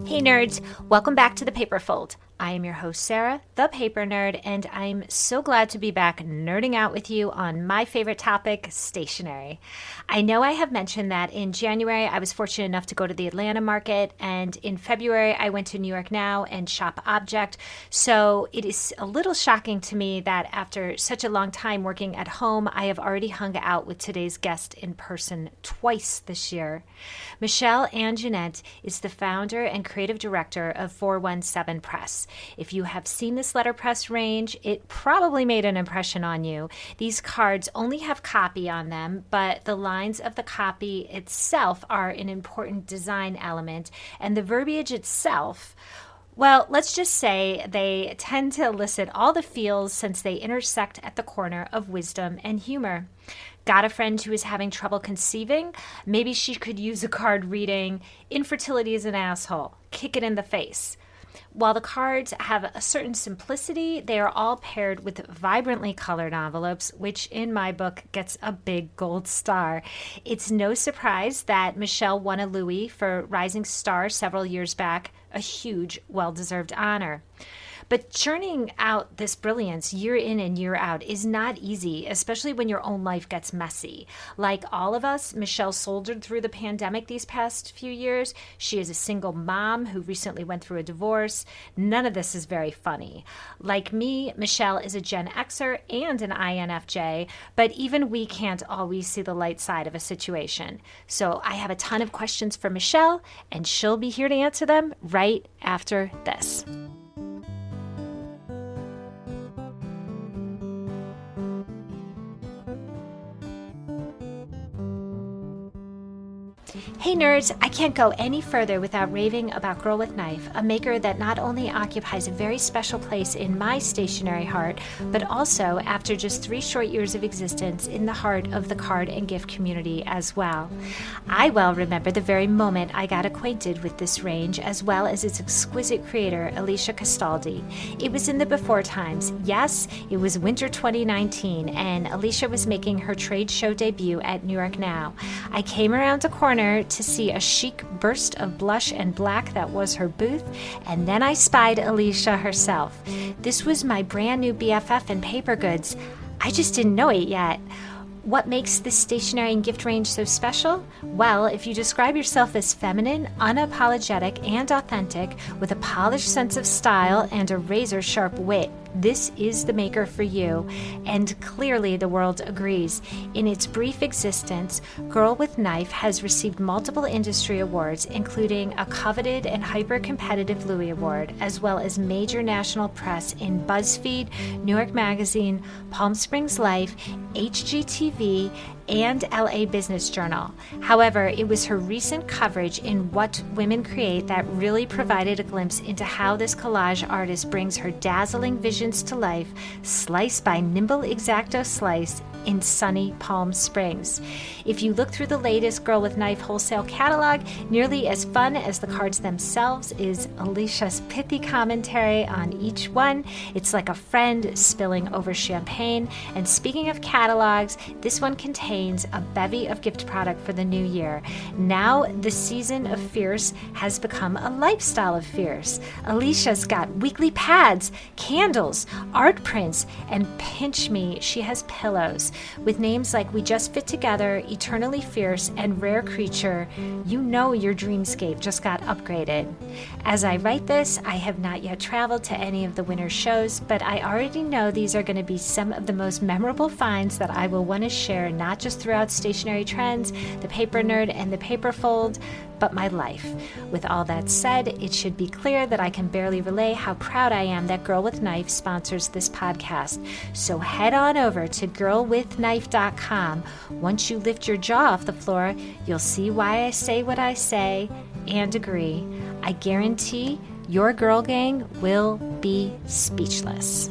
Hey nerds, welcome back to the Paper Fold. I am your host Sarah, the Paper Nerd, and I'm so glad to be back nerding out with you on my favorite topic, stationery. I know I have mentioned that in January I was fortunate enough to go to the Atlanta market, and in February I went to New York Now and Shop Object. So it is a little shocking to me that after such a long time working at home, I have already hung out with today's guest in person twice this year. Michelle Angenent is the founder and creative director of 417 Press. If you have seen this letterpress range, it probably made an impression on you. These cards only have copy on them, but the lines of the copy itself are an important design element, and the verbiage itself, well, let's just say they tend to elicit all the feels since they intersect at the corner of wisdom and humor. Got a friend who is having trouble conceiving? Maybe she could use a card reading, "Infertility is an asshole. Kick it in the face." While the cards have a certain simplicity, they are all paired with vibrantly colored envelopes, which in my book gets a big gold star. It's no surprise that Michelle won a Louis for Rising Star several years back, a huge, well-deserved honor. But churning out this brilliance year in and year out is not easy, especially when your own life gets messy. Like all of us, Michelle soldiered through the pandemic these past few years. She is a single mom who recently went through a divorce. None of this is very funny. Like me, Michelle is a Gen Xer and an INFJ, but even we can't always see the light side of a situation. So I have a ton of questions for Michelle, and she'll be here to answer them right after this. Hey nerds, I can't go any further without raving about Girl with Knife, a maker that not only occupies a very special place in my stationery heart, but also, after just 3 short years of existence, in the heart of the card and gift community as well. I well remember the very moment I got acquainted with this range, as well as its exquisite creator, Alicia Castaldi. It was in the before times. Yes, it was winter 2019, and Alicia was making her trade show debut at New York Now. I came around a corner to see a chic burst of blush and black that was her booth, and then I spied Alicia herself. This was my brand new BFF in paper goods. I just didn't know it yet. What makes this stationery and gift range so special? Well, if you describe yourself as feminine, unapologetic, and authentic, with a polished sense of style and a razor-sharp wit, this is the maker for you, and clearly the world agrees. In its brief existence, Girl with Knife has received multiple industry awards, including a coveted and hyper-competitive Louis Award, as well as major national press in BuzzFeed, New York Magazine, Palm Springs Life, HGTV, and LA Business Journal. However, it was her recent coverage in What Women Create that really provided a glimpse into how this collage artist brings her dazzling visions to life, slice by nimble X-Acto slice in sunny Palm Springs. If you look through the latest Girl with Knife wholesale catalog, nearly as fun as the cards themselves is Alicia's pithy commentary on each one. It's like a friend spilling over champagne. And speaking of catalogs, this one contains a bevy of gift product for the new year. Now the season of fierce has become a lifestyle of fierce. Alicia's got weekly pads, candles, art prints, and pinch me, she has pillows. With names like We Just Fit Together, Eternally Fierce, and Rare Creature, you know your dreamscape just got upgraded. As I write this, I have not yet traveled to any of the winter shows, but I already know these are going to be some of the most memorable finds that I will want to share, not just throughout Stationery Trends, the Paper Nerd, and the Paper Fold, but my life. With all that said, it should be clear that I can barely relay how proud I am that Girl with Knife sponsors this podcast. So head on over to girlwithknife.com. Once you lift your jaw off the floor, you'll see why I say what I say and agree. I guarantee your girl gang will be speechless.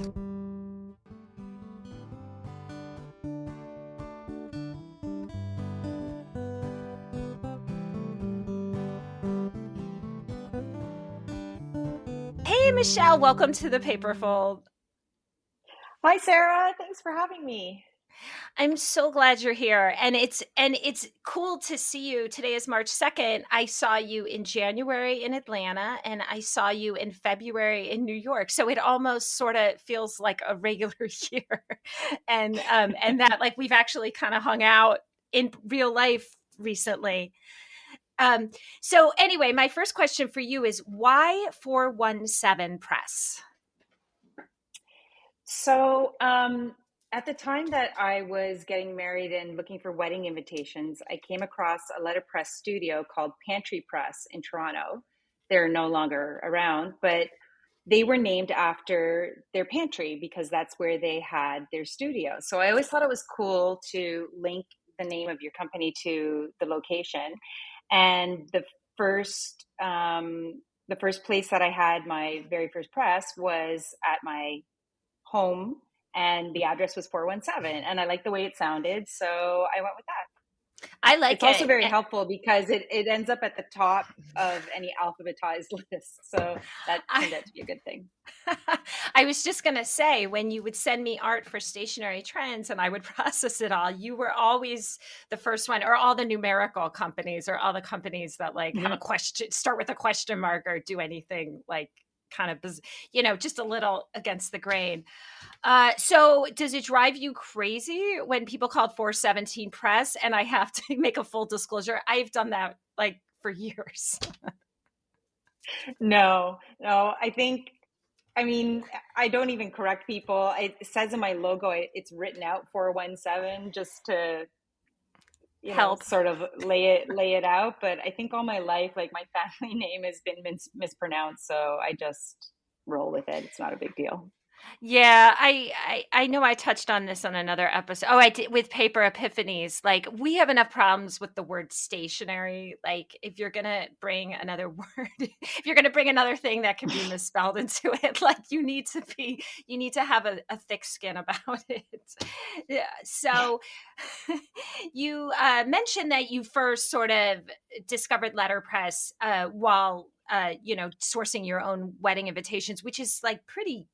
Hey, Michelle, welcome to the Paper Fold. Hi, Sarah. Thanks for having me. I'm so glad you're here. And it's cool to see you. Today is March 2nd. I saw you in January in Atlanta and I saw you in February in New York. So it almost sort of feels like a regular year. And that like we've actually kind of hung out in real life recently. Um so anyway, my first question for you is why 417 Press? So, at the time that I was getting married and looking for wedding invitations, I came across a letterpress studio called Pantry Press in Toronto. They're no longer around, but they were named after their pantry because that's where they had their studio. So I always thought it was cool to link the name of your company to the location. And first, the first place that I had my very first press was at my home, and the address was 417, and I liked the way it sounded, so I went with that. I like It's also it. very helpful because it ends up at the top of any alphabetized list, so that I, turned out to be a good thing. I was just going to say, when you would send me art for stationary trends and I would process it all, you were always the first one, or all the numerical companies, or all the companies that like have a Mhm. question, start with a question mark, or do anything like kind of, just a little against the grain. So does it drive you crazy when people called 417 Press? And I have to make a full disclosure. I've done that like for years. No, no, I mean, I don't even correct people. It says in my logo, it's written out 417 just to, Help. sort of lay it out. But I think all my life, like my family name has been mispronounced, so I just roll with it. It's not a big deal. Yeah, I know I touched on this on another episode. Oh, I did with paper epiphanies. Like we have enough problems with the word stationary. Like if you're gonna bring another word, if you're gonna bring another thing that can be misspelled into it, like you need to have a thick skin about it. Yeah. So you mentioned that you first sort of discovered letterpress while sourcing your own wedding invitations, which is like pretty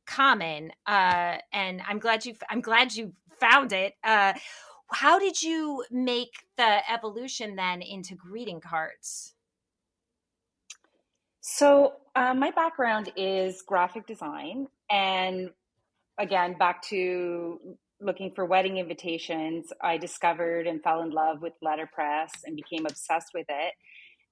common, and I'm glad you found it. How did you make the evolution then into greeting cards? So, my background is graphic design. And again, back to looking for wedding invitations, I discovered and fell in love with letterpress and became obsessed with it.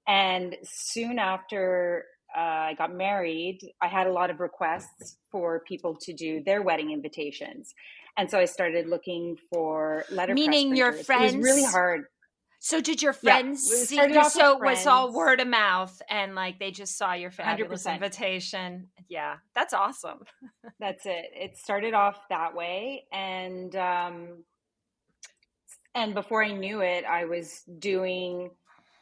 And soon after I got married, I had a lot of requests for people to do their wedding invitations. And so I started looking for letterpress Meaning your printers. It was really friends. hard. So did your Yeah, friends it see started you? off with So it was all friends, word of mouth, and like they just saw your fabulous 100%. invitation. Yeah, that's awesome. That's it. It started off that way, and before I knew it, I was doing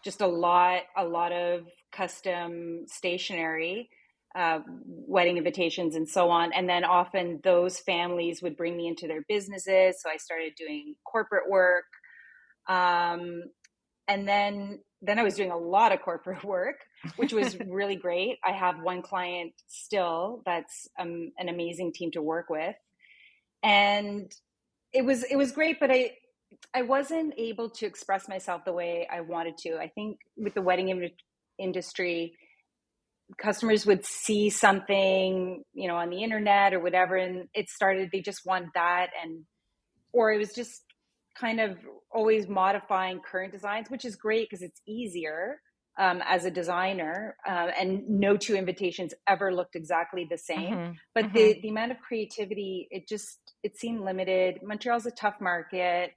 just a lot of custom stationery, wedding invitations, and so on. And then often those families would bring me into their businesses, so I started doing corporate work. Um, and then I was doing a lot of corporate work, which was really great. I have one client still that's an amazing team to work with, and it was great, but I wasn't able to express myself the way I wanted to. I think with the industry, customers would see something, on the internet or whatever, and they just want that, or it was just kind of always modifying current designs, which is great because it's easier as a designer, and no two invitations ever looked exactly the same. Hmm. But Hmm. the amount of creativity, it seemed limited. Montreal's a tough market,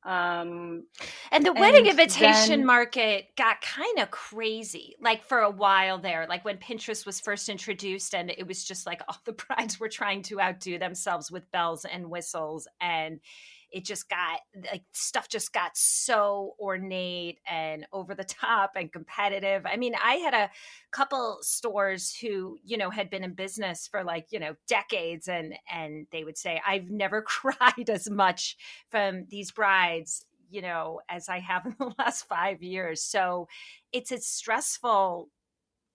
um, And the wedding and invitation then market got kind of crazy, like for a while there, like when Pinterest was first introduced, and it was just like all the brides were trying to outdo themselves with bells and whistles. And it just got like stuff just got so ornate and over the top and competitive. I mean, I had a couple stores who, had been in business for like, decades, and they would say, I've never cried as much from these brides, as I have in the last 5 years. So it's stressful.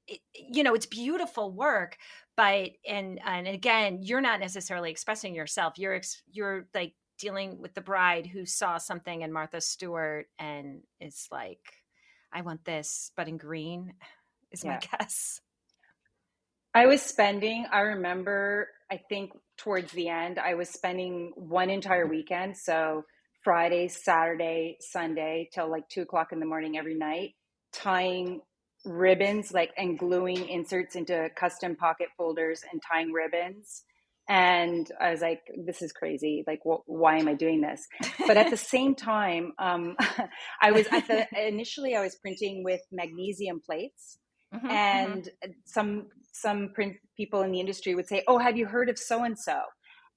It's beautiful work, but and again, you're not necessarily expressing yourself. You're like dealing with the bride who saw something in Martha Stewart and is like, I want this, but in green, is my Yeah. guess. I remember, I think towards the end, I was spending one entire weekend. So Friday, Saturday, Sunday till like 2 o'clock in the morning every night, tying ribbons, like, and gluing inserts into custom pocket folders and tying ribbons. And I was like, this is crazy. Like, why am I doing this? But at the same time, initially I was printing with magnesium plates, Mm-hmm, mm-hmm. and some print people in the industry would say, "Oh, have you heard of so and so?"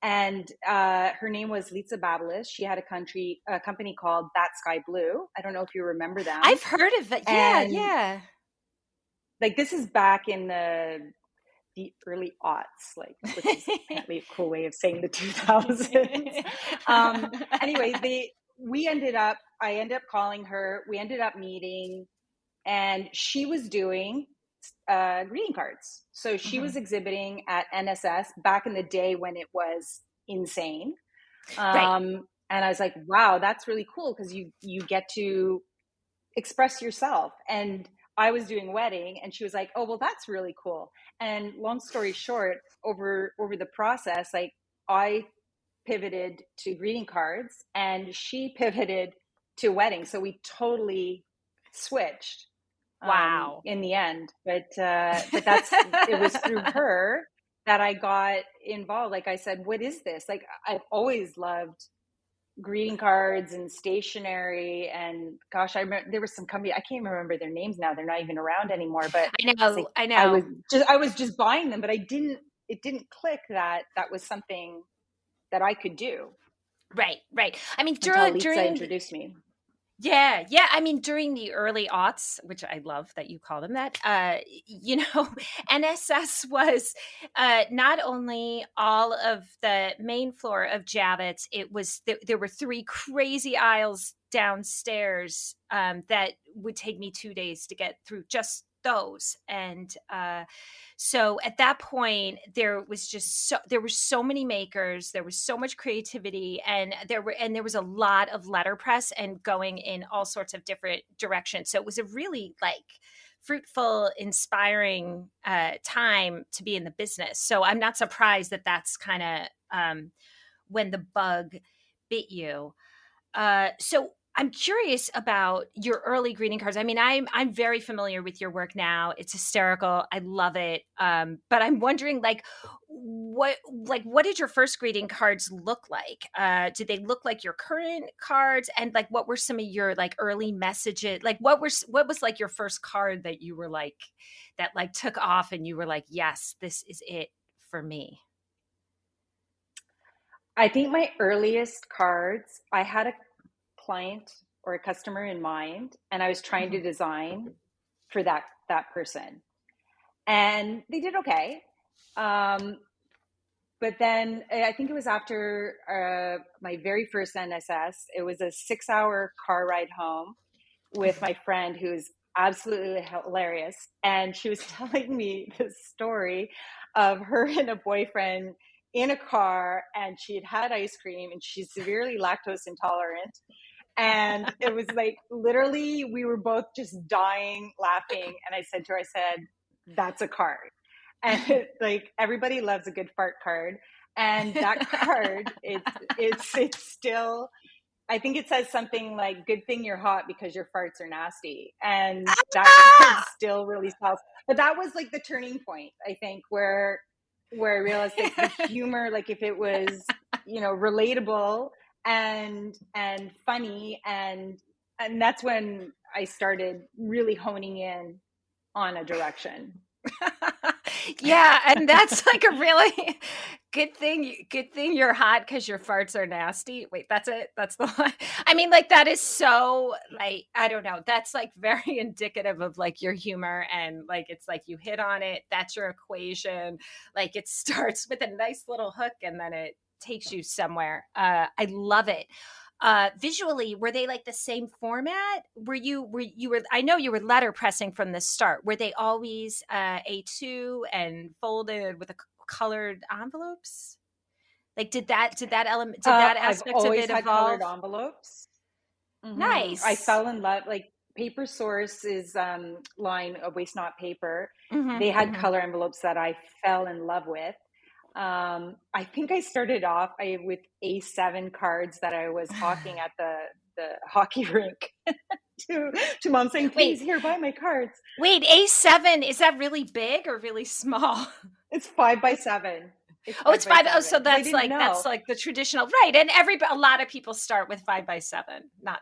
And her name was Lisa Babelis. She had a company called That Sky Blue. I don't know if you remember them. I've heard of it. Yeah, And yeah. like, this is back in the early aughts, like, which is apparently a cool way of saying the 2000s. Anyway, I ended up calling her. We ended up meeting, and she was doing greeting cards. So she Mm-hmm. was exhibiting at NSS back in the day when it was insane. Right. And I was like, wow, that's really cool, because you get to express yourself. And I was doing wedding, and she was like, oh, well, that's really cool. And long story short, over the process, like, I pivoted to greeting cards and she pivoted to wedding. So we totally switched Wow. in the end. But it was through her that I got involved. Like I said, what is this? Like, I've always loved greeting cards and stationery, and gosh, I remember there was some company, I can't even remember their names now, they're not even around anymore, but I it's know. like I I know. was just buying them, but it didn't click that that was something that I could do Right, right. I mean, until Lisa during introduced me. yeah, yeah. I mean, during the early aughts, which I love that you call them that, NSS was not only all of the main floor of Javits, it was, there were three crazy aisles downstairs that would take me 2 days to get through just those. And so at that point, there were so many makers, there was so much creativity, and there was a lot of letterpress and going in all sorts of different directions. So it was a really like fruitful, inspiring time to be in the business. So I'm not surprised that that's kind of when the bug bit you. So I'm curious about your early greeting cards. I mean, I'm very familiar with your work now. It's hysterical. I love it. But I'm wondering, what did your first greeting cards look like? Did they look like your current cards? And like, what were some of your like early messages? Like, what was like your first card that you were like, that like took off and you were like, yes, this is it for me? I think my earliest cards, I had a client or a customer in mind, and I was trying Mm-hmm. to design for that person, and they did okay. Um, but then I think it was after my very first NSS. It was a 6-hour car ride home with my friend, who's absolutely hilarious, and she was telling me this story of her and a boyfriend in a car, and she had ice cream, and she's severely lactose intolerant, and it was like, literally, we were both just dying laughing. And I said to her, I said, that's a card. And like, everybody loves a good fart card. And that card, it's still, I think it says something like, good thing you're hot because your farts are nasty. And that card Ah! still really sells. But that was like the turning point, I think, where I realized, like, the humor, like, if it was, relatable and funny, and that's when I started really honing in on a direction. Yeah, and that's like a really good thing you're hot because your farts are nasty. Wait, that's it? That's the one? I mean, like, that is so, like, I don't know, that's like very indicative of like your humor, and like, it's like you hit on it, that's your equation. Like, it starts with a nice little hook and then it takes you somewhere. I love it. Visually, were they like the same format? I know you were letterpressing from the start. Were they always A2 and folded with colored envelopes? Like, did that I've aspect of always it had colored evolve? envelopes. I Nice. fell in love, like Paper Source's line of Waste Not Paper. Mhm, They had mhm. color envelopes that I fell in love with. I think I started off with A7 cards that I was hawking at the hockey rink to to mom saying, Wait, "Please, here, buy my cards." wait, A7, is that really big or really small? It's 5 by It's 7. It's Oh, 5 it's by 5. Oh, 7 so because I that's didn't like know. the traditional, right? And a lot of people start with 5 by 7. Not,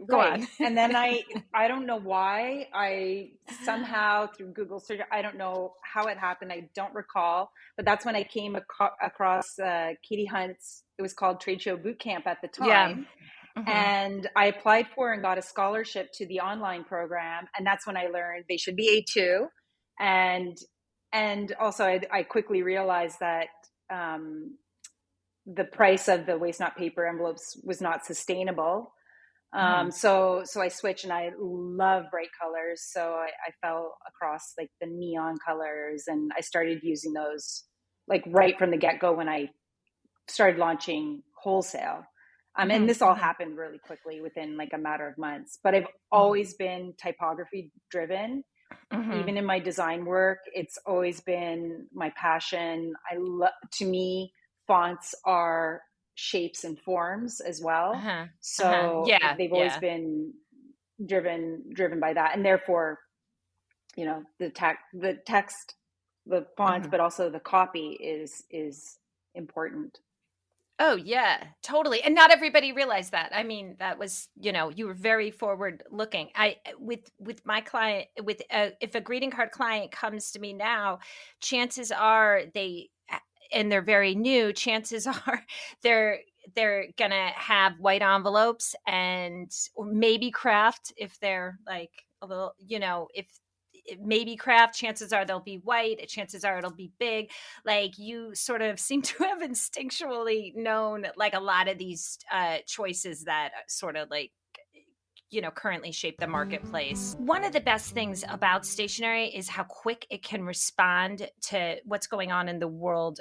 go Right. on. And then I don't know why I somehow through Google search, I don't know how it happened. I don't recall, but that's when I came across Katie Hunt's, it was called Trade Show Boot Camp at the Yeah. time. Hmm. And I applied for and got a scholarship to the online program. And that's when I learned they should be A2. And, and also I quickly realized that, the price of the waste not paper envelopes was not sustainable. Hmm. So I switched, and I love bright colors. So I fell across like the neon colors, and I started using those like right from the get go when I started launching wholesale. And Hmm. this all Hmm. happened really quickly within like a matter of months. But I've Hmm. always been typography driven. Hmm. Even in my design work, it's always been my passion. To me, fonts are shapes and forms as well. Uh-huh. Uh-huh. So Yeah. they've always Yeah. been driven by that, and therefore, the text, the font, Hmm. but also the copy is important. Oh, yeah, totally. And not everybody realized that. I mean, that was, you were very forward looking. With my client, if a greeting card client comes to me now, chances are and they're very new, chances are they're gonna have white envelopes and or maybe craft if they're like a little, if maybe craft, chances are they'll be white, chances are it'll be big. Like, you sort of seem to have instinctually known like a lot of these choices that sort of like currently shape the marketplace. One of the best things about stationery is how quick it can respond to what's going on in the world,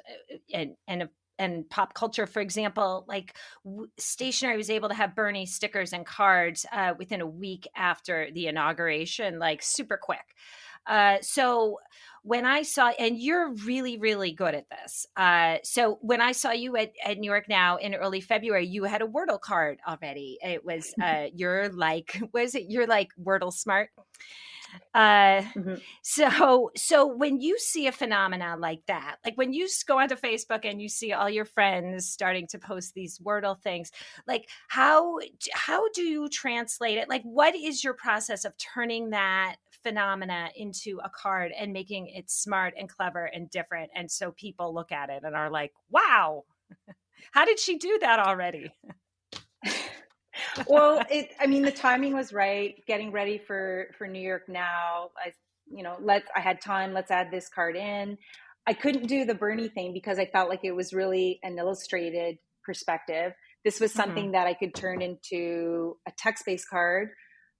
and pop culture. For example, like stationery was able to have Bernie stickers and cards within a week after the inauguration, like super quick. So when I saw, and you're really, really good at this. So when I saw you at New York Now in early February, you had a Wordle card already. It was, you're like, was it? You're like Wordle smart. Uh, Mhm. so when you see a phenomena like that, like when you go onto Facebook and you see all your friends starting to post these Wordle things, like how do you translate it? Like, what is your process of turning that phenomena into a card and making it smart and clever and different, and so people look at it and are like, wow, how did she do that already? Well, I mean, the timing was right. Getting ready for New York Now. I had time. Let's add this card in. I couldn't do the Bernie thing because I felt like it was really an illustrated perspective. This was Hmm. something that I could turn into a text-based card,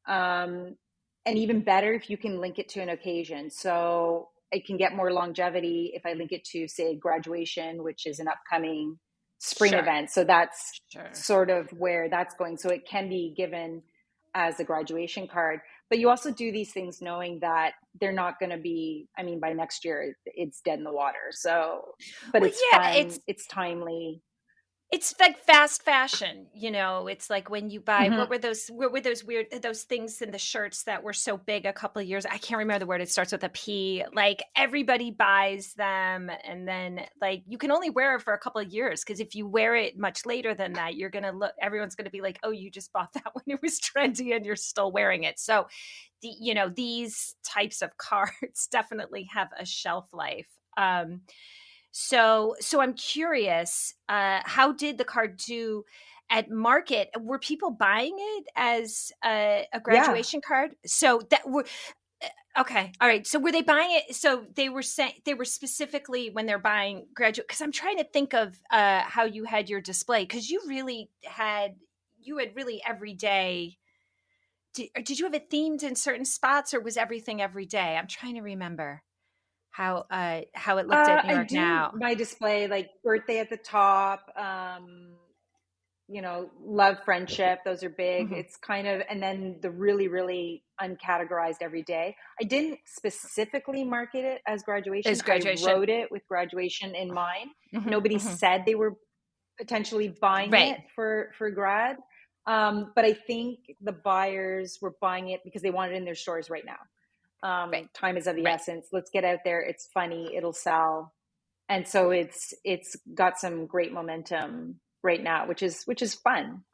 um, and even better if you can link it to an occasion. So it can get more longevity if I link it to, say, graduation, which is an upcoming spring Sure. event. So that's Sure. sort of where that's going. So it can be given as a graduation card. But you also do these things knowing that they're not going to be, I mean, by next year, it's dead in the water. So, but Well, it's yeah, fun, it's timely. it's like fast fashion. It's like when you buy, Mm-hmm. what were those weird, those things in the shirts that were so big a couple of years, I can't remember the word, it starts with a P. Like, everybody buys them, and then like you can only wear it for a couple of years, because if you wear it much later than that, everyone's gonna be like, oh, you just bought that when it was trendy and you're still wearing it. So these types of cards definitely have a shelf life. So I'm curious, how did the card do at market? Were people buying it as a Yeah. graduation card? So that were okay. All right. So were they buying it? So they were saying, they were specifically when they're buying graduate. Because I'm trying to think of how you had your display, because you had really every day. Did you have it themed in certain spots, or was everything every day? I'm trying to remember how it looked at New I York do Now. my display like birthday at the top, love, friendship, those are big. Hmm. It's kind of, and then the really, really uncategorized every day. I didn't specifically market it as Is graduation. I graduation. wrote it with graduation in mind. Hmm. Nobody Hmm. said they were potentially buying Right. it for grad. But I think the buyers were buying it because they want it in their stores right now. Right. Time is of the Right. essence. Let's get out there. It's funny. It'll sell. And so it's got some great momentum right now, which is fun.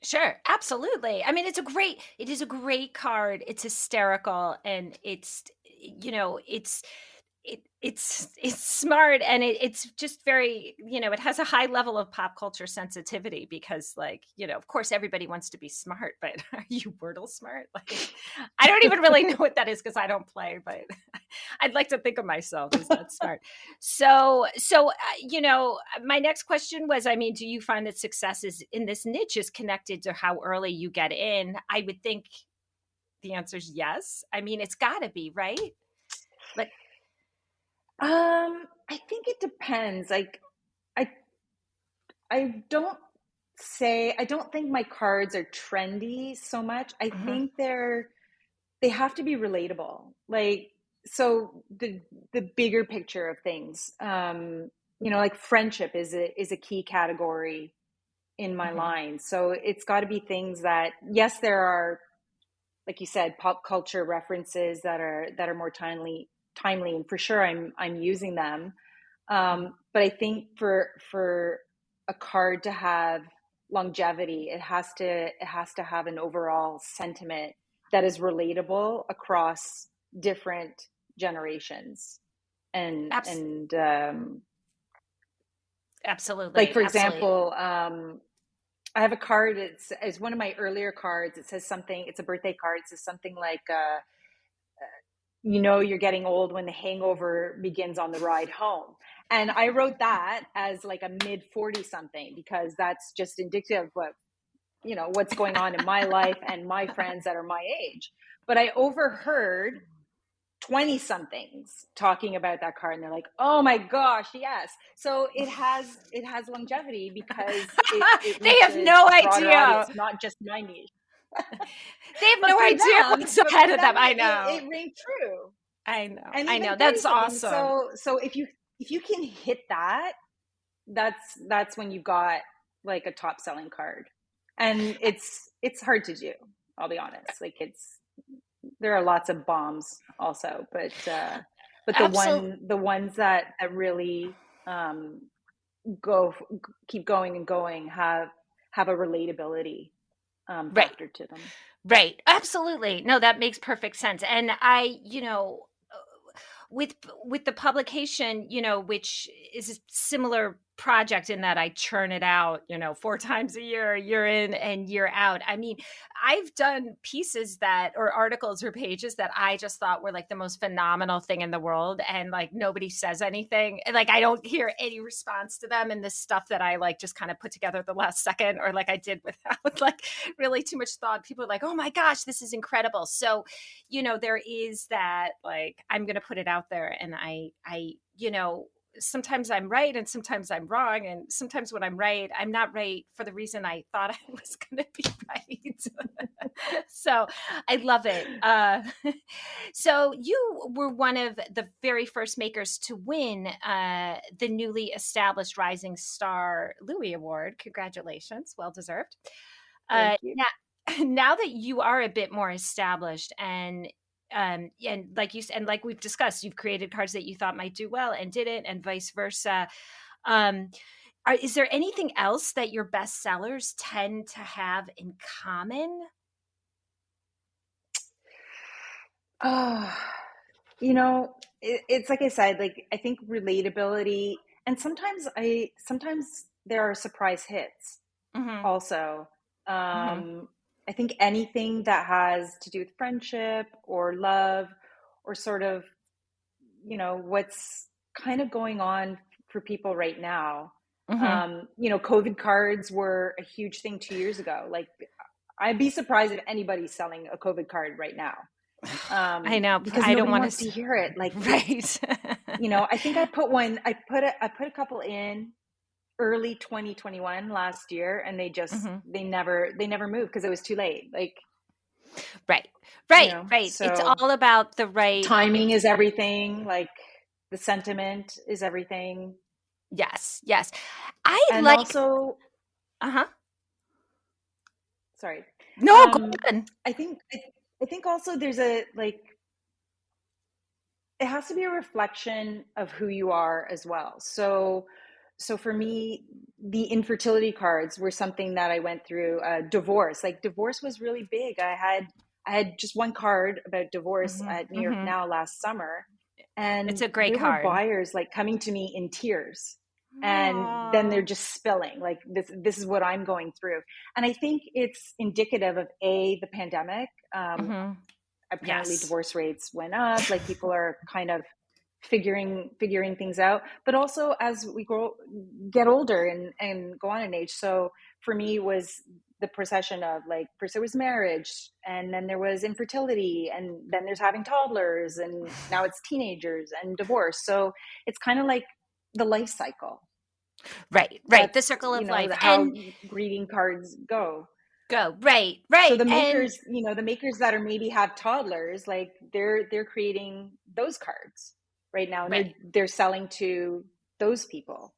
Sure, absolutely. I mean, it is a great card. It's hysterical, and it's smart, and it's just very, it has a high level of pop culture sensitivity because, like, of course everybody wants to be smart, but are you Wordle smart? Like, I don't even really know what that is because I don't play, but I'd like to think of myself as that smart. My next question was, I mean, do you find that success is in this niche is connected to how early you get in? I would think the answer is yes. I mean, it's got to be, right? Like, I think it depends. Like I I don't think my cards are trendy so much. I mhm, think they have to be relatable. Like, so the bigger picture of things, like friendship is a key category in my mhm. line. So it's got to be things that, yes, there are, like you said, pop culture references that are more timely, and for sure I'm using them. Mhm. But I think for a card to have longevity, it has to have an overall sentiment that is relatable across different generations. And Abs- and like, Absolutely, for absolutely. example, I have a card. It's one of my earlier cards. It says something. It's a birthday card. It says something like, you're getting old when the hangover begins on the ride home. And I wrote that as like a mid 40 something, because that's just indicative of what's going on in my life and my friends that are my age. But I overheard 20 somethings talking about that card, and they're like, "Oh my gosh, yes." So it has longevity because it They have reaches no a broader idea. audience, not just my niche. They have but no for idea them what's but ahead for of them. them I it, know. it rang true. I know. And I know. even 30 That's something. awesome. So if you can hit that, that's when you got like a top selling card. And it's hard to do, I'll be honest. Like, there are lots of bombs also, but Absolutely. the ones that really go keep going and going have a relatability Right. factor to them. Right. Absolutely. No, that makes perfect sense. And with with the publication, which is a similar project in that I churn it out, 4 times a year in and year out. I mean, I've done pieces that or articles or pages that I just thought were like the most phenomenal thing in the world, and like nobody says anything. And, like, I don't hear any response to them, and this stuff that I like just kind of put together at the last second, or like I did without like really too much thought. People are like, "Oh my gosh, this is incredible." So, there is that, like, I'm going to put it out there, and sometimes I'm right and sometimes I'm wrong, and sometimes when I'm right, I'm not right for the reason I thought I was going to be right. So I love it. So you were one of the very first makers to win the newly established Rising Star Louis Award. Congratulations, well deserved. Thank you. Now, now that you are a bit more established, and like you said, and like we've discussed, you've created cards that you thought might do well and didn't, and vice versa. Um, is there anything else that your best sellers tend to have in common? Oh, it's like I said, like, I think relatability, and sometimes there are surprise hits Hmm. also. Hmm. I think anything that has to do with friendship or love, or sort of, what's kind of going on for people right now. Hmm. COVID cards were a huge thing 2 years ago. Like, I'd be surprised if anybody's selling a COVID card right now. I know. because I don't nobody want wants to. to hear it. Like Right. I think I put a couple in early 2021 last year, and Hmm. they never moved because it was too late. Like, Right. Right. Right. It's so all about the right. timing is everything. Like the sentiment is everything. Yes. Yes. I And like. also, Uh-huh. sorry. No, go Um, ahead. I think also there's a like it has to be a reflection of who you are as well. So for me, the infertility cards were something that I went through. Divorce, like divorce was really big. I had just one card about divorce Hmm. at New York Hmm. Now last summer, It's and a great there were card. buyers like coming to me in tears, and then they're Aw. just spilling like this is what I'm going through. And I think it's indicative of the pandemic. Hmm. Apparently Yes. divorce rates went up, like people are kind of figuring things out, but also as we get older and go on in age. So for me was the procession of like, first there was marriage, and then there was infertility, and then there's having toddlers, and now it's teenagers and divorce. So it's kind of like the life cycle. Right. Right. The That's circle of life. how And greeting cards go. go. Right. So Right. the And makers, the makers that are maybe have toddlers, like they're creating those cards right now, and right. they're selling to those people.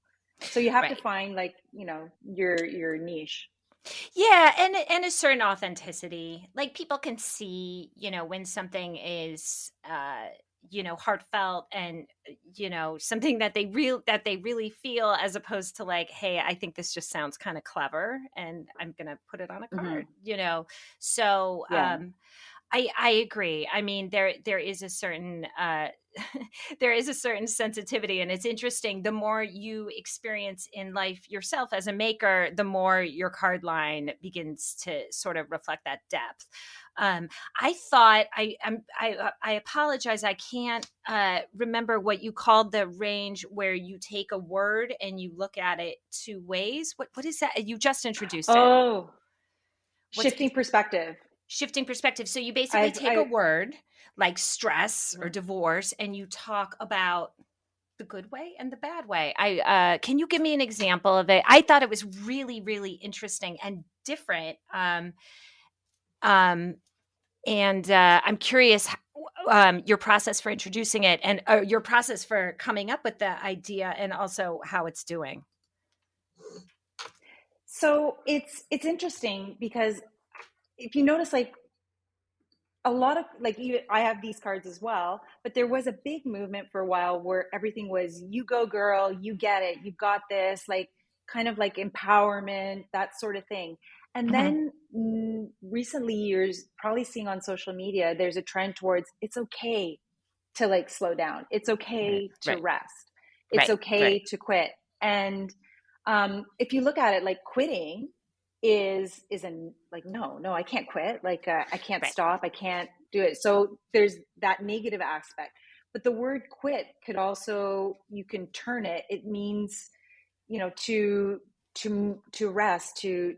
So you have to Right. find like, your niche. Yeah, and a certain authenticity. Like people can see, when something is heartfelt and something that they really feel, as opposed to like, hey, I think this just sounds kind of clever and I'm going to put it on a Hmm. card. So Yeah. I agree. I mean, there is a certain there is a certain sensitivity, and it's interesting. The more you experience in life yourself as a maker, the more your card line begins to sort of reflect that depth. I thought I apologize. I can't remember what you called the range where you take a word and you look at it two ways. What is that? You just introduced it. Oh, What's shifting perspective. shifting perspective? So you basically I've take a I word like stress or Mhm. divorce and you talk about the good way and the bad way. I Can you give me an example of it? I thought it was really, really interesting and different. Um, and I'm curious your process for introducing it, and your process for coming up with the idea, and also how it's doing. So it's interesting because if you notice, like a lot of like I have these cards as well, but there was a big movement for a while where everything was you go girl, you get it, you got this, like kind of like empowerment, that sort of thing. And Hmm. then recently years, probably seeing on social media, there's a trend towards it's okay to like slow down. It's Right, okay to right, rest. It's right, okay right, to quit. And if you look at it, like quitting is a like no, I can't quit. Like I can't right, stop. I can't do it. So there's that negative aspect. But the word quit could also, you can turn it. It means, to rest, to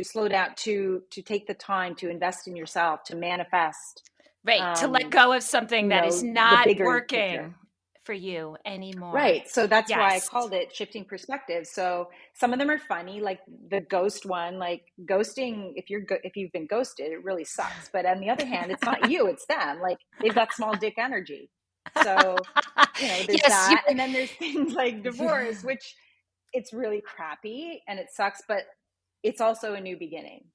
slow down, to take the time to invest in yourself, to manifest right. To let um, go of something that is the not bigger picture. working for you anymore. Right. So that's why I Yes. called it shifting perspective. So some of them are funny, like the ghost one, like ghosting. If you've been ghosted, it really sucks. But on the other hand, it's not you, it's them. Like they've got small dick energy. So, there's Yes, you. that. And then there's things like divorce, which it's really crappy and it sucks, but it's also a new beginning.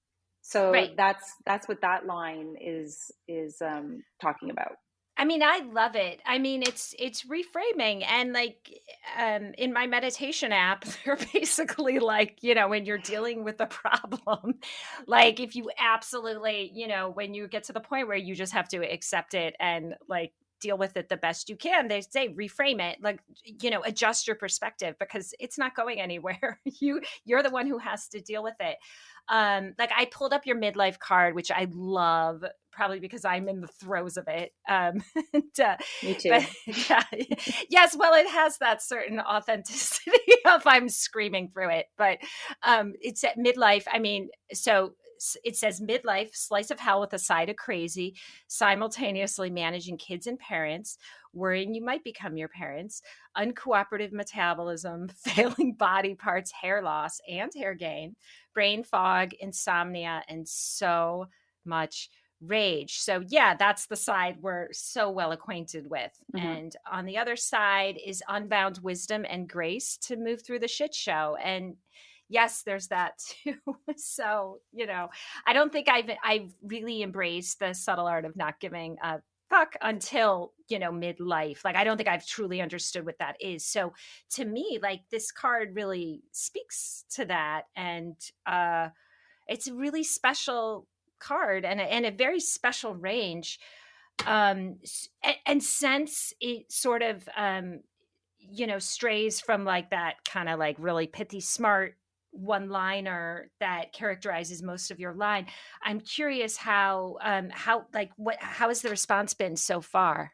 So Right. that's what that line is talking about. I mean, I love it. I mean, it's reframing, and like in my meditation app, they're basically like, when you're dealing with a problem, like if you absolutely, when you get to the point where you just have to accept it and like deal with it the best you can, they say reframe it, like, adjust your perspective because it's not going anywhere. You're the one who has to deal with it. Like I pulled up your midlife card, which I love, probably because I'm in the throes of it. And, Me but too. yeah, yes, well, it has that certain authenticity of I'm screaming through it, but it's at midlife. I mean, so it says midlife, slice of hell with a side of crazy, simultaneously managing kids and parents, worrying you might become your parents, uncooperative metabolism, failing body parts, hair loss and hair gain, brain fog, insomnia, and so much rage. So yeah, that's the side we're so well acquainted with. Mm-hmm. And on the other side is unbound wisdom and grace to move through the shit show. And yes, there's that too. So, I don't think I've really embraced the subtle art of not giving a fuck until, midlife. Like, I don't think I've truly understood what that is. So to me, like, this card really speaks to that. And it's a really special card and a very special range. And since it sort of, strays from like that kind of like really pithy, smart one liner that characterizes most of your line, I'm curious how how has the response been so far?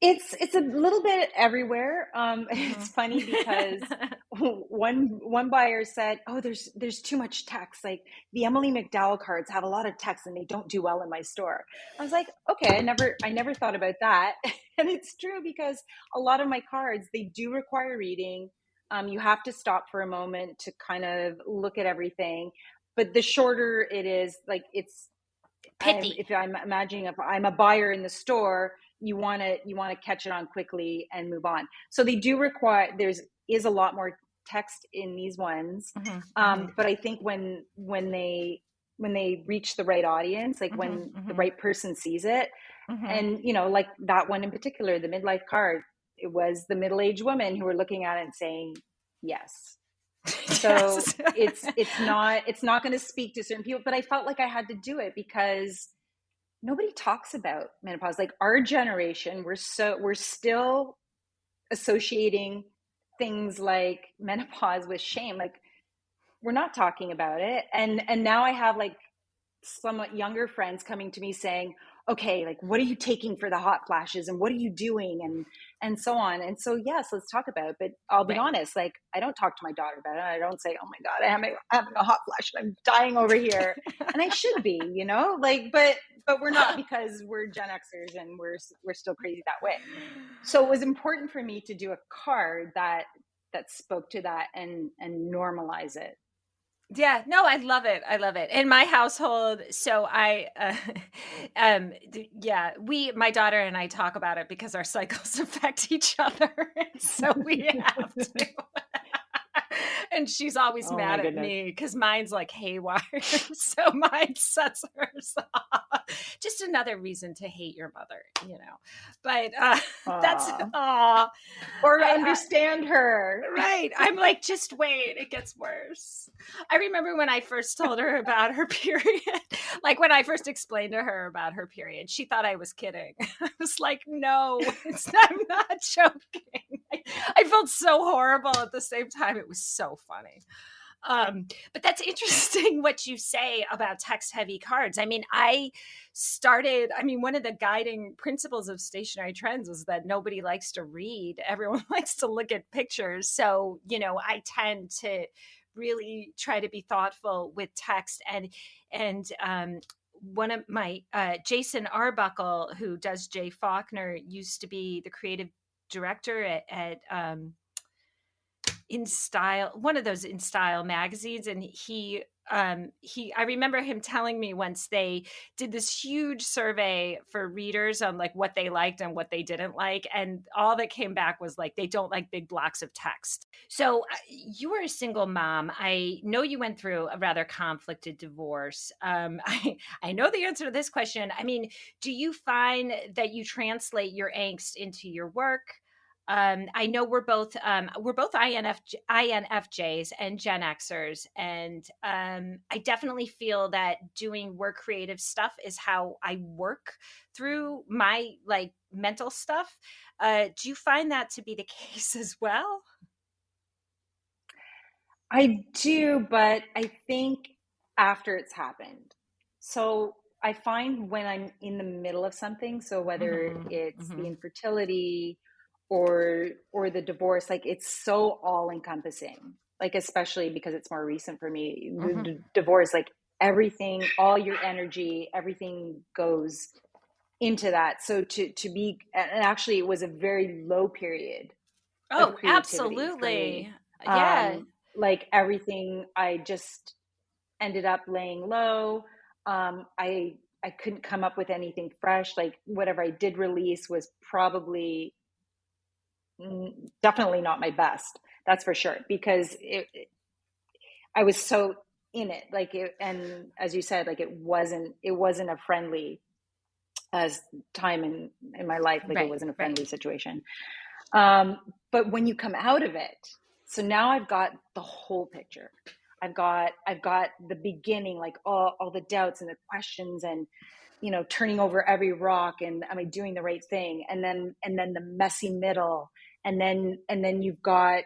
It's a little bit everywhere. Mm-hmm. It's funny because one buyer said, "Oh, there's too much text. Like the Emily McDowell cards have a lot of text and they don't do well in my store." I was like, "Okay, I never thought about that." And it's true because a lot of my cards, they do require reading. You have to stop for a moment to kind of look at everything. But the shorter it is, like Pithy. if I'm imagining if I'm a buyer in the store, you want to catch it on quickly and move on. So they do require is a lot more text in these ones, Mm-hmm, mm-hmm, but I think when they reach the right audience, like mm-hmm, when the mm-hmm, right person sees it, mm-hmm. and like that one in particular, the midlife card, it was the middle-aged women who were looking at it and saying yes. So Yes. it's not going to speak to certain people, but I felt like I had to do it because nobody talks about menopause. Like our generation, we're still associating things like menopause with shame. Like we're not talking about it. And now I have like somewhat younger friends coming to me saying, okay, like what are you taking for the hot flashes and what are you doing and so on. And so yes, let's talk about it. But I'll be Right. honest, like I don't talk to my daughter about it. I don't say, oh my God, I'm having a hot flash and I'm dying over here. And I should be, like, but we're not, because we're Gen Xers and we're still crazy that way. So it was important for me to do a card that spoke to that and normalize it. Yeah, no, I love it. I love it. In my household, so yeah, my daughter and I talk about it because our cycles affect each other. And so we have to. And she's always Oh my mad at goodness. me because mine's like haywire. So mine sets hers off. Just another reason to hate your mother. But that's, Aww. aw. Or I, understand her. Right. I'm like, just wait, it gets worse. I remember when I first told her about her period, like when I first explained to her about her period, she thought I was kidding. I was like, no, I'm not joking. I felt so horrible at the same time. It was so funny. But that's interesting what you say about text heavy cards. I mean, one of the guiding principles of stationary trends was that nobody likes to read. Everyone likes to look at pictures. So, I tend to really try to be thoughtful with text and one of my Jason Arbuckle, who does Jay Faulkner, used to be the creative director at In Style, one of those In Style magazines, and I remember him telling me once they did this huge survey for readers on like what they liked and what they didn't like, and all that came back was like they don't like big blocks of text. So you were a single mom. I know you went through a rather conflicted divorce. I know the answer to this question. I mean, do you find that you translate your angst into your work? I know we're both INFJs and Gen Xers, and I definitely feel that doing work creative stuff is how I work through my like mental stuff. Do you find that to be the case as well? I do, but I think after it's happened. So I find when I'm in the middle of something, so whether Mm-hmm, it's the mm-hmm. infertility or the divorce, like it's so all encompassing. like, especially because it's more recent for me, Hmm. the divorce, like everything, all your energy, everything goes into that. So to be, and actually it was a very low period of Oh, creativity for me. absolutely. Yeah. Like everything, I just ended up laying low. I couldn't come up with anything fresh. Like whatever I did release was probably definitely not my best. That's for sure, because I was so in it. Like it, and as you said, like it wasn't a friendly as time in my life. Like it Right, wasn't a right. friendly situation. Um, but when you come out of it, so now I've got the whole picture. I've got the beginning, like all the doubts and the questions, and turning over every rock, and am I doing the right thing? And then the messy middle, and then you've got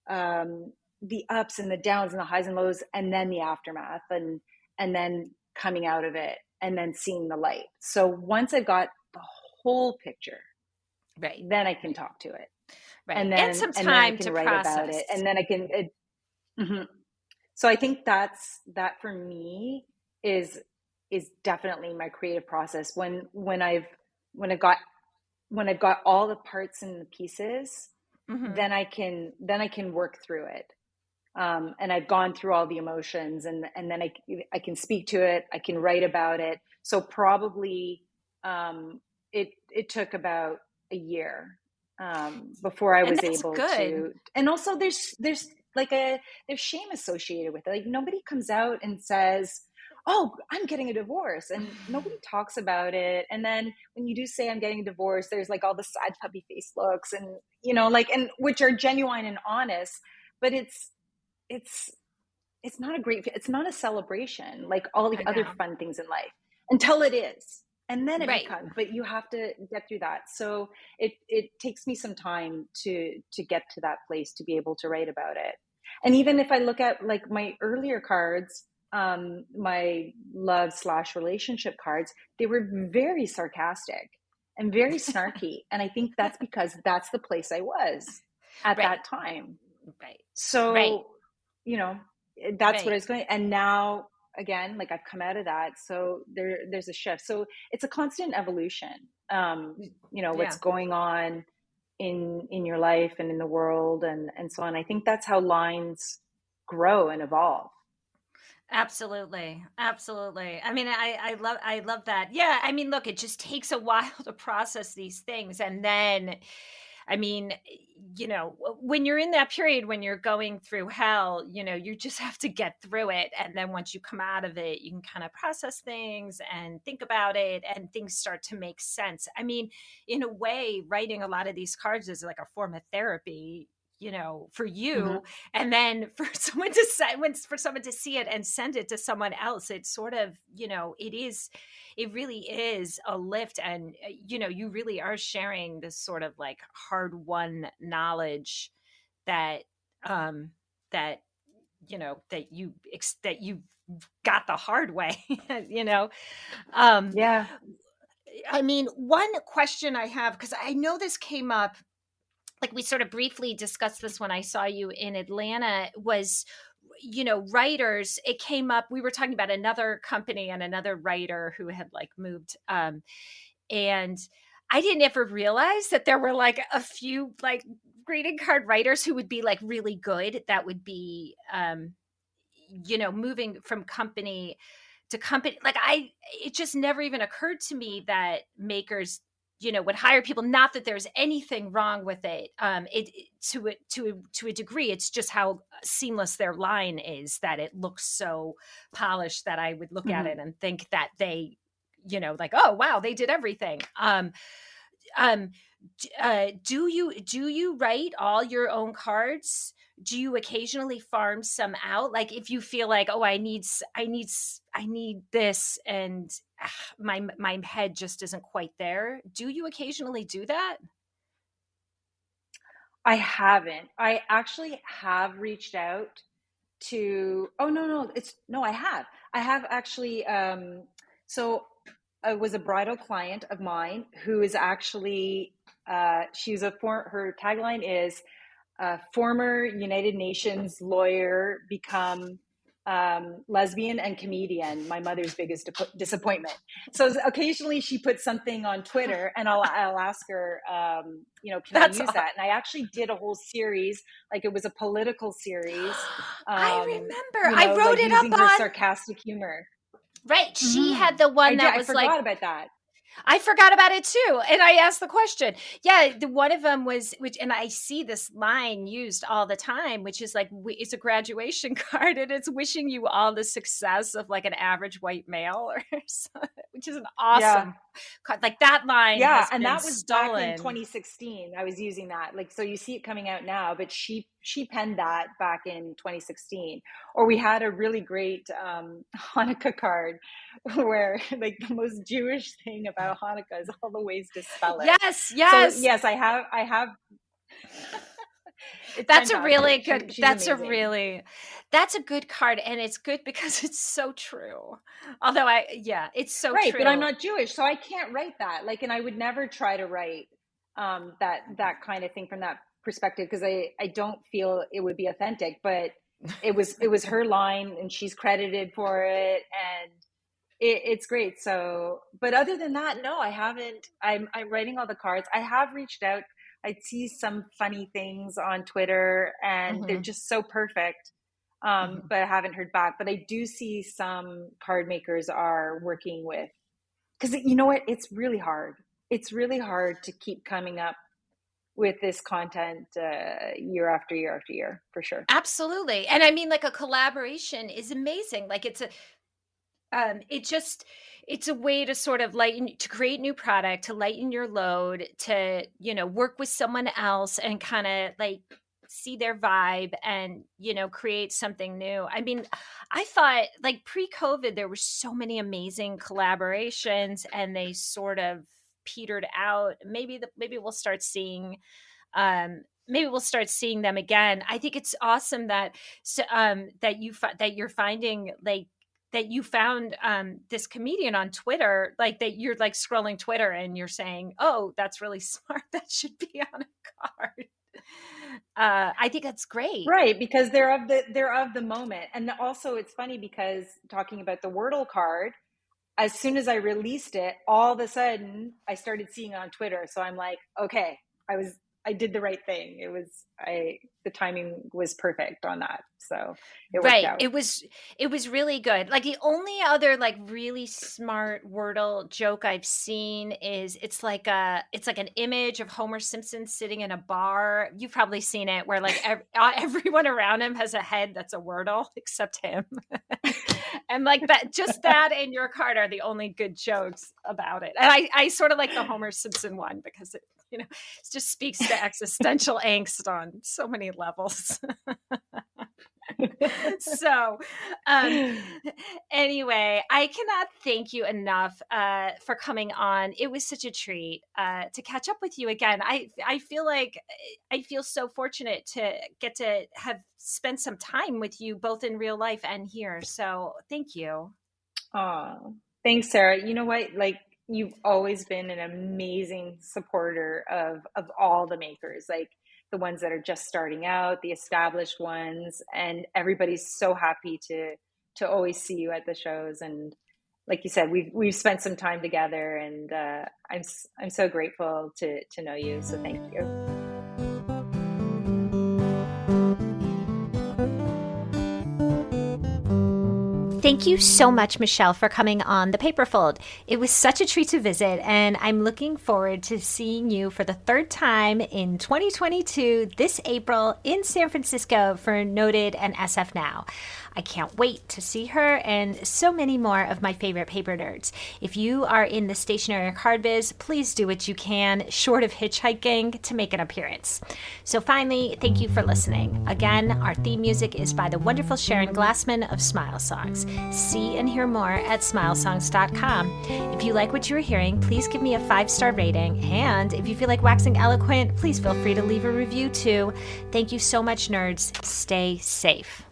the ups and the downs and the highs and lows, and then the aftermath, and then coming out of it, and then seeing the light. So once I've got the whole picture, Right, then I can right, talk to it, right. and And then some and then I time can to write about it, process. and then I can mhm. So I think that for me is is definitely my creative process. When I've when I've got all the parts and the pieces, Hmm. then I can work through it. And I've gone through all the emotions, and then I can speak to it. I can write about it. So probably it took about a year before I And was that's able good. to. And also, there's like there's shame associated with it. Like nobody comes out and says, "Oh, I'm getting a divorce," and nobody talks about it. And then when you do say I'm getting a divorce, there's like all the side puppy face looks, and like, and which are genuine and honest, but it's it's not a great, it's not a celebration like all the I other know. fun things in life until it is, and then it Right. becomes, but you have to get through that. So it takes me some time to get to that place to be able to write about it. And even if I look at like my earlier cards, my love slash relationship cards, they were very sarcastic and very snarky, and I think that's because that's the place I was at Right, that time. right, right, So, you know, that's what I right. was going. And now again, like I've come out of that. So there's a shift. So it's a constant evolution. What's Yeah. going on in your life and in the world, and so on. I think that's how lines grow and evolve. Absolutely. Absolutely. I mean, I love that. Yeah, I mean, look, it just takes a while to process these things. And then I mean, when you're in that period when you're going through hell, you just have to get through it. And then once you come out of it, you can kind of process things and think about it, and things start to make sense. I mean, in a way, writing a lot of these cards is like a form of therapy, for you. Hmm. And then for someone to say, for someone to see it and send it to someone else, it's sort of, it really is a lift. And you really are sharing this sort of like hard won knowledge that um that that you got the hard way. you know um Yeah. I mean, one question I have, because I know this came up, like we sort of briefly discussed this when I saw you in Atlanta, was writers. It came up, we were talking about another company and another writer who had like moved, and I didn't ever realize that there were like a few like greeting card writers who would be like really good, that would be moving from company to company. Like, it just never even occurred to me that makers would hire people. Not that there's anything wrong with it. To a degree, it's just how seamless their line is, that it looks so polished that I would look at Hmm. it and think that they like, oh wow, they did everything. Um do you write all your own cards? Do you occasionally farm some out, like if you feel like, oh, I need this, and my head just isn't quite there? Do you occasionally do that? I haven't. I actually have reached out to, oh no, no, it's no, I have actually, so it was a bridal client of mine who is actually, she's her tagline is, former United Nations lawyer become lesbian and comedian, my mother's biggest disappointment. So occasionally she puts something on Twitter and I'll ask her, can I use that? And I actually did a whole series, like it was a political series. I remember. I wrote it using up her on sarcastic humor. Right. She had the one that was like. I forgot about that. I forgot about it too. And I asked the question. Yeah, one of them was, and I see this line used all the time, which is like, it's a graduation card and it's wishing you all the success of like an average white male or something, which is an awesome card. Like that line has been and that was stolen. Back in 2016. I was using that. Like, so you see it coming out now, but she penned that back in 2016. Or we had a really great Hanukkah card where like the most Jewish thing about Hanukkah is all the ways to spell it. Yes. So, yes, I have. That's fantastic. A really good. That's amazing. That's a good card, and it's good because it's so true. Although it's so right, true. But I'm not Jewish, so I can't write that. Like, and I would never try to write that kind of thing from that perspective because I don't feel it would be authentic. But it was her line, and she's credited for it, and it's great. So, but other than that, no, I haven't. I'm writing all the cards. I have reached out. I see some funny things on Twitter and they're just so perfect. But I haven't heard back. But I do see some card makers are working with, because you know what? It's really hard. It's really hard to keep coming up with this content year after year after year, for sure. Absolutely. And I mean, like a collaboration is amazing. Like it's a way to sort of to create new product, to lighten your load, to, work with someone else and kind of like see their vibe and, create something new. I mean, I thought like pre-COVID, there were so many amazing collaborations and they sort of petered out. Maybe we'll start seeing, them again. I think it's awesome that you're finding like, that you found this comedian on Twitter, like that you're like scrolling Twitter and you're saying, oh, that's really smart. That should be on a card. I think that's great. Right. Because they're of the moment. And also it's funny because talking about the Wordle card, as soon as I released it, all of a sudden I started seeing it on Twitter. So I'm like, okay, I did the right thing. The timing was perfect on that. So it worked out. It was really good. Like the only other like really smart Wordle joke I've seen is it's like an image of Homer Simpson sitting in a bar. You've probably seen it where like everyone around him has a head that's a Wordle except him. And like that and your card are the only good jokes about it. And I sort of like the Homer Simpson one because it just speaks to existential angst on so many levels. So anyway, I cannot thank you enough for coming on. It was such a treat to catch up with you again. I feel so fortunate to get to have spent some time with you both in real life and here. So thank you. Oh, thanks, Sarah. You know what? Like, you've always been an amazing supporter of all the makers, like the ones that are just starting out, the established ones, and everybody's so happy to always see you at the shows. And like you said, we've spent some time together, and I'm so grateful to know you. So thank you. Thank you so much, Michelle, for coming on The Paperfold. It was such a treat to visit, and I'm looking forward to seeing you for the third time in 2022 this April in San Francisco for Noted and SF Now. I can't wait to see her and so many more of my favorite paper nerds. If you are in the stationery card biz, please do what you can, short of hitchhiking, to make an appearance. So finally, thank you for listening. Again, our theme music is by the wonderful Sharon Glassman of Smile Songs. See and hear more at smilesongs.com. If you like what you're hearing, please give me a 5-star rating. And if you feel like waxing eloquent, please feel free to leave a review too. Thank you so much, nerds. Stay safe.